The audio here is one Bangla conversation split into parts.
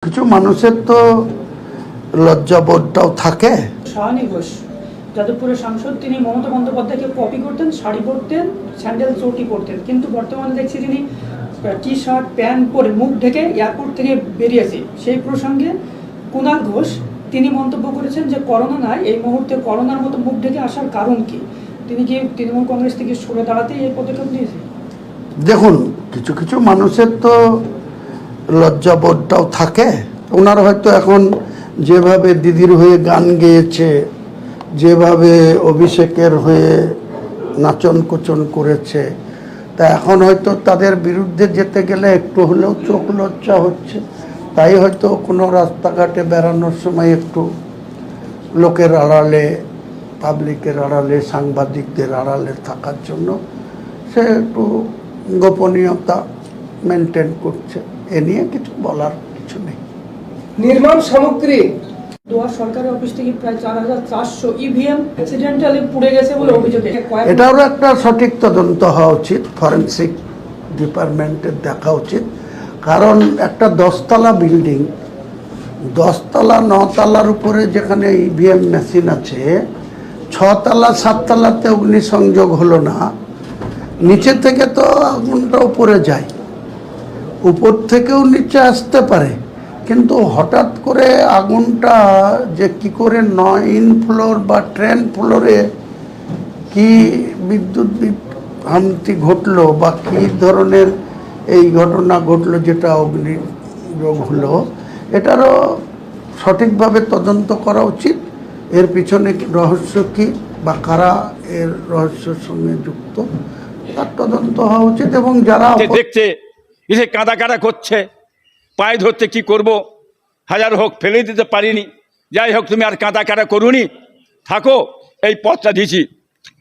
কিছু মানুষের তো লজ্জাবোধটাও থাকে। শাহানি ঘোষ যাদবপুরের সাংসদ, তিনি মমতা বন্দ্যোপাধ্যায়কে কপি করতেন, শাড়ি পরতেন, স্যান্ডেল চটি পরতেন, কিন্তু বর্তমানে দেখছি তিনি টি শার্ট প্যান্ট পরে মুখ ঢেকে এয়ারপোর্ট থেকে বেরিয়েছে। সেই প্রসঙ্গে কুণাল ঘোষ তিনি মন্তব্য করেছেন যে করোনা নাই, এই মুহূর্তে করোনার মতো মুখ ঢেকে আসার কারণ কি? তিনি কি তৃণমূল কংগ্রেস থেকে সরে দাঁড়াতে এই পদক্ষেপ নিয়েছে? দেখুন, কিছু কিছু মানুষের তো লজ্জাবোধটাও থাকে। ওনার হয়তো এখন যেভাবে দিদির হয়ে গান গেয়েছে, যেভাবে অভিষেকের হয়ে নাচন কোচন করেছে, তা এখন হয়তো তাদের বিরুদ্ধে যেতে গেলে একটু হলেও চোখ লজ্জা হচ্ছে। তাই হয়তো কোনো রাস্তাঘাটে বেড়ানোর সময় একটু লোকের আড়ালে, পাবলিকের আড়ালে, সাংবাদিকদের আড়ালে থাকার জন্য সে একটু গোপনীয়তা মেনটেন করছে। এ নিয়ে কিছু বলার কিছু নেই। নির্মাণ সামগ্রী দুয়ার সরকারি অফিস থেকে প্রায় 4400 ইভিএম অ্যাক্সিডেন্টালি পুড়ে গেছে বলে অভিযোগ। এটারও একটা সঠিক তদন্ত হওয়া উচিত, ফরেন্সিক ডিপার্টমেন্টের দেখা উচিত। কারণ একটা 10তলা বিল্ডিং, 10তলা 9তলার উপরে যেখানে ইভিএম মেশিন আছে, 6তলা 7তলাতে অগ্নিসংযোগ হলো না, নিচে থেকে তো আগুনটা উপরে যায়, উপর থেকেও নিচে আসতে পারে, কিন্তু হঠাৎ করে আগুনটা যে কি করে 9 ফ্লোর বা 10 ফ্লোরে কি বিদ্যুৎ বিভ্রান্তি ঘটলো বা কী ধরনের এই ঘটনা ঘটলো যেটা অগ্নিযোগ হলো, এটারও সঠিকভাবে তদন্ত করা উচিত। এর পিছনে রহস্য কী বা কারা এর রহস্যের সঙ্গে যুক্ত, তার তদন্ত হওয়া উচিত। এবং যারা দেখছে এসে কাঁদা কাটা করছে, পায়ে ধরতে কি করব, হাজার হোক ফেলে দিতে পারিনি, যাই হোক তুমি আর কাঁদা কাটা করুনি, থাকো, এই পথটা দিয়েছি।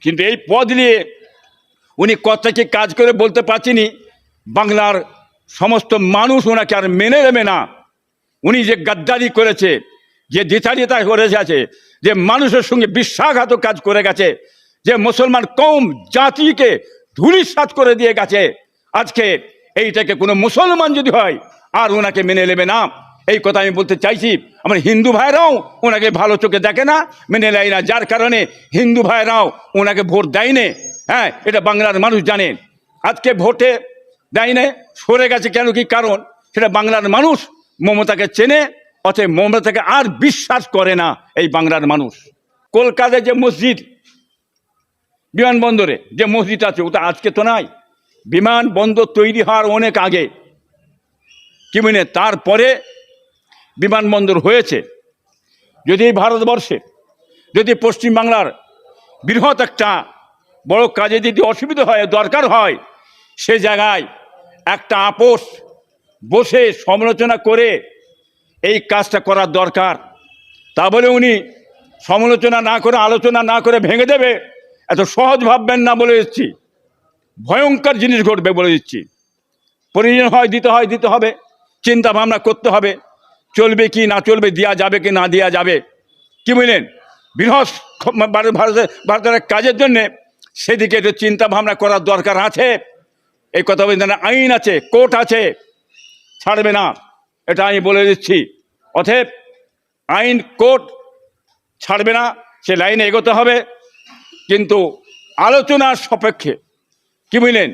কিন্তু এই পথ নিয়ে উনি কথাকে কাজ করে বলতে পারছিনি, বাংলার সমস্ত মানুষ ওনাকে আর মেনে নেবে না। উনি যে গাদ্দারি করেছে, যে দ্বিচারিতা করে গেছে, যে মানুষের সঙ্গে বিশ্বাসঘাতক কাজ করে গেছে, যে মুসলমান কওম জাতিকে ধূলিসাৎ করে দিয়ে গেছে, আজকে এইটাকে কোনো মুসলমান যদি হয় আর ওনাকে মেনে নেবে না। এই কথা আমি বলতে চাইছি। আমার হিন্দু ভাইরাও ওনাকে ভালো চোখে দেখে না, মেনে নেয় না, যার কারণে হিন্দু ভাইরাও ওনাকে ভোট দেয়নি। হ্যাঁ, এটা বাংলার মানুষ জানেন। আজকে ভোটে দেয়নি, সরে গেছে কেন, কি কারণ, সেটা বাংলার মানুষ মমতাকে চেনে, অতএব মমতাকে আর বিশ্বাস করে না এই বাংলার মানুষ। কলকাতায় যে মসজিদ, বিমানবন্দরে যে মসজিদ আছে, ওটা আজকে তো নাই, বিমানবন্দর তৈরি হওয়ার অনেক আগে, কি মানে তারপরে বিমানবন্দর হয়েছে। যদি ভারতবর্ষে, যদি পশ্চিমবাংলার বৃহৎ একটা বড় কাজে যদি অসুবিধা হয়, দরকার হয়, সে জায়গায় একটা আপোষ বসে সমালোচনা করে এই কাজটা করার দরকার। তা বলে উনি সমালোচনা না করে, আলোচনা না করে ভেঙে দেবে, এত সহজ ভাববেন না বলে দিচ্ছি। ভয়ঙ্কর জিনিস ঘটবে বলে দিচ্ছি। প্রয়োজন হয় দিতে হবে, চিন্তা ভাবনা করতে হবে, চলবে কি না চলবে, দেওয়া যাবে কি না দেওয়া যাবে, কি বুঝলেন। বৃহৎ ভারতের কাজের জন্যে সেদিকে একটু চিন্তা ভাবনা করার দরকার আছে। এই কথা বলতে আইন আছে, কোর্ট আছে, ছাড়বে না, এটা আমি বলে দিচ্ছি। অতএব আইন কোর্ট ছাড়বে না, সে লাইনে এগোতে হবে, কিন্তু আলোচনার সাপেক্ষে, কি বুঝলেন,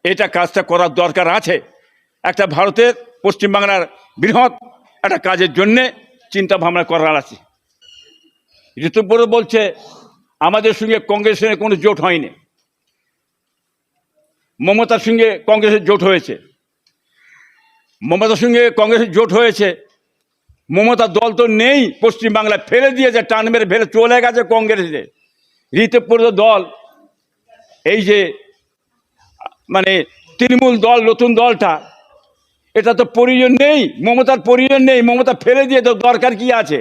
এটা কাজটা করার দরকার আছে। একটা ভারতের পশ্চিমবাংলার বৃহৎ একটা কাজের জন্যে চিন্তা ভাবনা করার আছে। ঋতুপর্ব বলছে আমাদের সঙ্গে কংগ্রেসের কোনো জোট হয়নি, মমতার সঙ্গে কংগ্রেসের জোট হয়েছে। মমতার সঙ্গে কংগ্রেসের জোট হয়েছে, মমতার দল তো নেই পশ্চিমবাংলায়, ফেলে দিয়েছে, টান মেরে ফেলে চলে গেছে কংগ্রেসে। ঋতুপর্ব দল, এই যে মানে তৃণমূল দল, নতুন দলটা, এটা তো প্রয়োজন নেই, মমতার প্রয়োজন নেই, মমতা ফেলে দিয়ে তো দরকার কি আছে।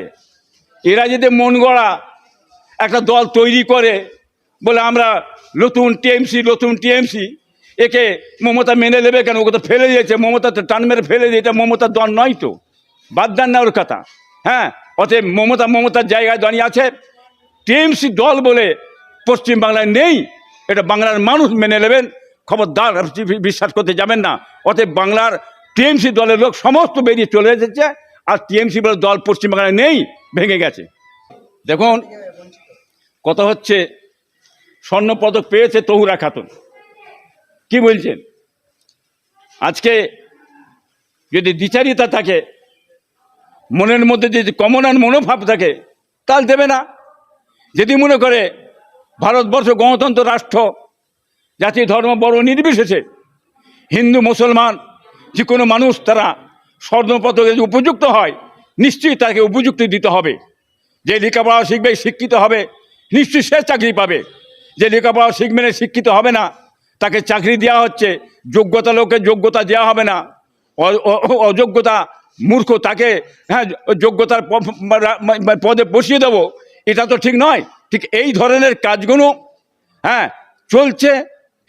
এরা যদি মন গড়া একটা দল তৈরি করে বলে আমরা নতুন টিএমসি, একে মমতা মেনে নেবে কেন, ওকে তো ফেলে দিয়েছে, মমতা তো টান মেরে ফেলে দিয়ে, এটা মমতার দল নয় তো, বাদ দেন না ওর কথা। হ্যাঁ, অতএব মমতার জায়গায় দাঁড়িয়ে আছে। টিএমসি দল বলে পশ্চিমবাংলায় নেই, এটা বাংলার মানুষ মেনে নেবেন, খবরদার বিশ্বাস করতে যাবেন না। অতএব বাংলার টিএমসি দলের লোক সমস্ত বেরিয়ে চলে এসেছে, আর টিএমসি বলে দল পশ্চিমবাংলায় নেই, ভেঙে গেছে। দেখুন, কথা হচ্ছে স্বর্ণপদক পেয়েছে তহুরা খাতুন, কি বলছেন? আজকে যদি দ্বিচারিতা থাকে, মনের মধ্যে যদি কমনার মনোভাব থাকে, তাহলে দেবে না। যদি মনে করে ভারতবর্ষ গণতন্ত্র রাষ্ট্র, জাতি ধর্ম বড় নির্বিশেষে হিন্দু মুসলমান যে কোনো মানুষ তারা স্বর্ণপদকে উপযুক্ত হয়, নিশ্চয়ই তাকে উপযুক্ত দিতে হবে। যে লেখাপড়া শিখবে, শিক্ষিত হবে, নিশ্চয়ই সে চাকরি পাবে। যে লেখাপড়া শিখবে না, শিক্ষিত হবে না, তাকে চাকরি দেওয়া হচ্ছে, যোগ্যতা লোকের যোগ্যতা দেওয়া হবে না, অযোগ্যতা মূর্খ তাকে যোগ্যতার পদে বসিয়ে দেবো, এটা তো ঠিক নয়। ঠিক এই ধরনের কাজগুলো চলছে,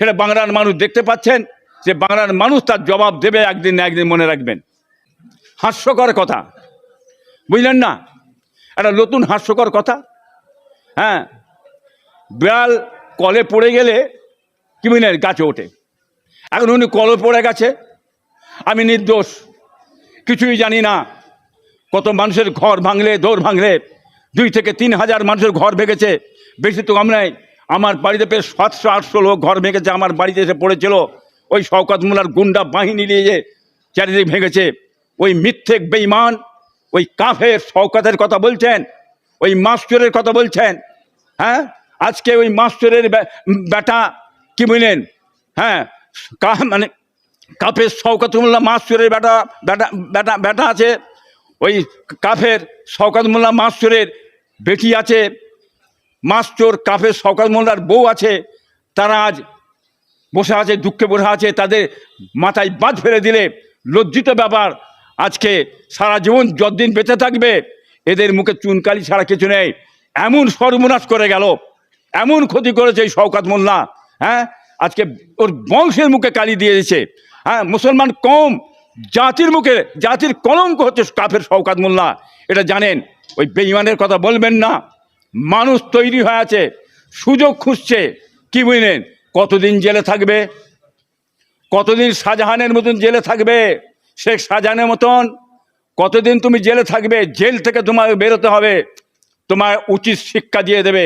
সেটা বাংলার মানুষ দেখতে পাচ্ছেন। যে বাংলার মানুষ তার জবাব দেবে একদিন না একদিন, মনে রাখবেন। হাস্যকর কথা, বুঝলেন না? একটা নতুন হাস্যকর কথা। বিড়াল কলে পড়ে গেলে কি বুঝলেন, গাছে ওঠে। এখন উনি কলে পড়ে গেছে, আমি নির্দোষ, কিছুই জানি না। কত মানুষের ঘর ভাঙলে, দৌড় ভাঙলে 2 থেকে 3 হাজার মানুষের ঘর ভেঙেছে, বেশি তো কম নাই। আমার বাড়িতে প্রায় 700-800 লোক ঘর ভেঙেছে, আমার বাড়িতে এসে পড়েছিল। ওই শওকত মোল্লার গুন্ডা বাহিনী নিয়ে যে চারিদিক ভেঙেছে। ওই মিথ্যেক বেঈমান, ওই কাফের শওকতের কথা বলছেন, ওই মাস্টারের কথা বলছেন। আজকে ওই মাস্টারের বেটা কি বুঝলেন, মানে কাফের শওকত মোল্লা মাস্টারের বেটা আছে, ওই কাফের শওকত মোল্লা মাস্টারের বেটি আছে, মাস্টার কাফের শওকত মোল্লার বউ আছে। তারা আজ বসে আছে, দুঃখে বসে আছে। তাদের মাথায় বাজ ফেলে দিলে লজ্জিত ব্যাপার। আজকে সারা জীবন যতদিন বেঁচে থাকবে, এদের মুখে চুনকালি ছাড়া কিছু নেই। এমন সর্বনাশ করে গেল, এমন ক্ষতি করেছে এই শওকত মোল্লা। আজকে ওর বংশের মুখে কালি দিয়ে দিয়েছে। মুসলমান কম জাতির মুখে, জাতির কলঙ্ক হচ্ছে কাফের শওকত মোল্লা, এটা জানেন। ওই বেঈমানের কথা বলবেন না। মানুষ তৈরি হয়ে আছে, সুযোগ খুঁজছে, কি বুঝলেন? কতদিন জেলে থাকবে, কতদিন শাহজাহানের মতন জেলে থাকবে, শেখ শাহজাহানের মতন কতদিন তুমি জেলে থাকবে? জেল থেকে তোমাকে বেরোতে হবে, তোমার উচিত শিক্ষা দিয়ে দেবে।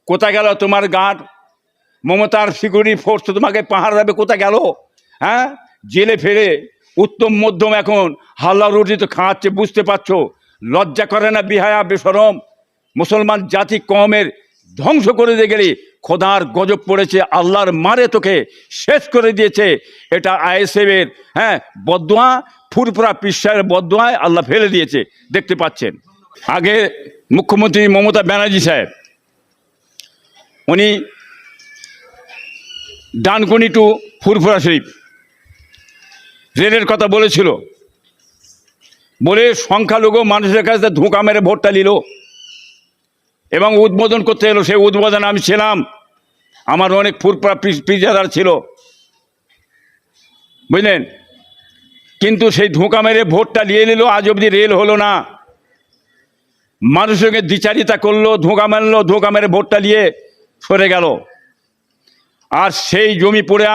কোথায় গেল তোমার গার্ড, মমতার সিকিউরিটি ফোর্স তোমাকে পাহারা দেবে, কোথায় গেল? জেলে ফেরে উত্তম মধ্যম এখন হাল্লা রুটি তো খাওয়াচ্ছে, বুঝতে পারছো? লজ্জা করে না? বিহায়া বেশরম মুসলমান জাতি কমের ধ্বংস করে দিয়ে গেলি, খোদার গজব পড়েছে, আল্লাহর মারে তোকে শেষ করে দিয়েছে। এটা আইএসএফের বদদোয়া, ফুরফুরা পিসারের বদদোয়ায় আল্লাহ ফেলে দিয়েছে, দেখতে পাচ্ছেন। আগে মুখ্যমন্ত্রী মমতা ব্যানার্জি সাহেব, উনি ডানকুনি টু ফুরফুরা শরীফ রেলের কথা বলেছিল, বলে সংখ্যালঘু মানুষের কাছে ধোঁকা মেরে ভোটটা নিল এবং উদ্বোধন করতে এলো। সেই উদ্বোধনে আমি ছিলাম, আমার অনেক ফুরফুরা পিজাদার ছিল, বুঝলেন? কিন্তু সেই ধোঁকা মেরে ভোটটা নিয়ে নিল, আজ অবধি রেল হলো না। মানুষের সঙ্গে দ্বিচারিতা করলো, ধোঁকা মারলো, ধোঁকা মেরে ভোটটা নিয়ে সরে গেল। আর সেই জমি পড়ে